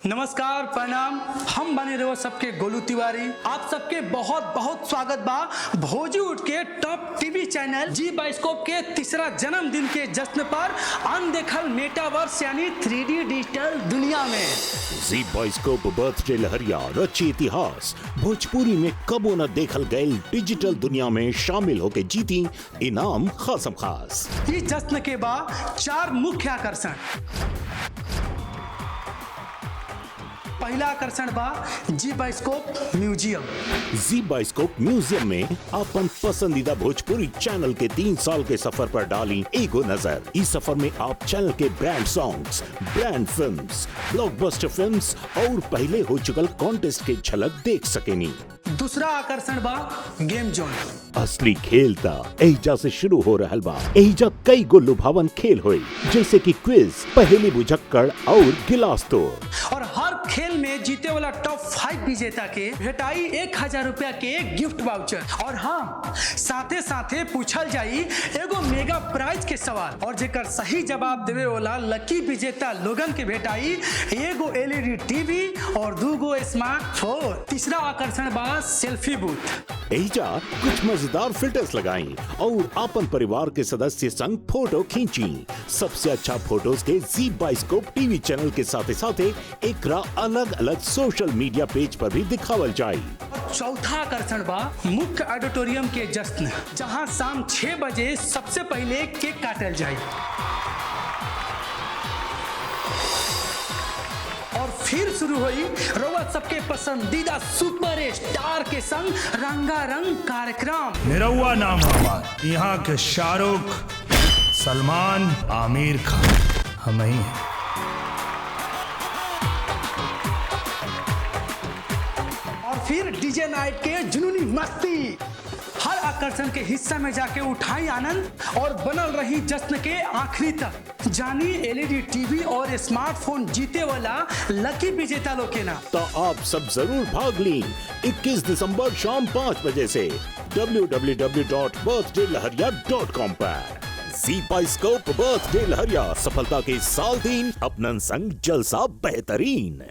नमस्कार, प्रणाम। हम बने रहो सबके गोलू तिवारी। आप सबके बहुत बहुत स्वागत बा भोजपुर के टॉप टीवी चैनल जी बाइस्कोप के तीसरा जन्मदिन के जश्न पर अनदेखल मेटावर्स यानी 3D डिजिटल दुनिया में जी बाइस्कोप बर्थडे लहरिया रची इतिहास भोजपुरी में कबो न देखल गए डिजिटल दुनिया में शामिल होके जीती इनाम खासम खास। इस जश्न के बाद 4 मुख्य आकर्षण। पहला आकर्षण बा जी बाइस्कोप म्यूजियम। जी बाइस्कोप म्यूजियम में अपन पसंदीदा भोजपुरी चैनल के 3 साल के सफर पर डाली एगो नजर। इस सफर में आप चैनल के brand songs, brand films, blockbuster films और पहले हो चुकल कॉन्टेस्ट के झलक देख सकेनी। दूसरा आकर्षण बा गेम जोन। असली खेल ता एहिजा से शुरू हो रहल बा। एहिजा कई गो लुभावन खेल हुई जैसे कि क्विज, पहेली बुझक्कड़ और गिलास तोड़। और हर खेल में जीते वाला टॉप 5 विजेता के भेटाई 1000 रुपया के गिफ्ट वाउचर। और हाँ, साथे साथे पूछल जाई एगो मेगा प्राइज के सवाल और जेकर सही जवाब देवे वाला लकी विजेता लोगन के भेटाई एगो LED टीवी और 2 स्मार्टफोन। तीसरा आकर्षण बा सेल्फी बूथ। एहिजा कुछ मजेदार फिल्टर्स लगाई और अपन परिवार के सदस्य संग फोटो खींची। सबसे अच्छा फोटोज के जी बाइस्कोप टीवी चैनल के साथ साथ एकरा अलग अलग सोशल मीडिया पेज पर भी दिखावल जाए। चौथा आकर्षण बा मुख्य ऑडिटोरियम के जश्न, जहां शाम 6 बजे सबसे पहले केक काटल जाए और फिर शुरू हुई रोवा सबके पसंदीदा सुपर स्टार के संग रंगारंग कार्यक्रम। निरहुआ नाम हमार, यहाँ के शाहरुख, सलमान, आमिर खान हम ही हैं। और फिर डीजे नाइट के जुनूनी मस्ती। हर आकर्षण के हिस्सा में जाके उठाई आनंद और बनल रही जश्न के आखिरी तक। जानी LED टीवी और स्मार्टफोन जीते वाला लकी विजेता लोग के नाम। तो आप सब जरूर भाग ली 21 दिसंबर शाम 5 बजे से www.birthdaylahariya.com पर। जी बाइस्कोप बर्थडे लहरिया सफलता के साल 3 अपनन संग जलसा बेहतरीन।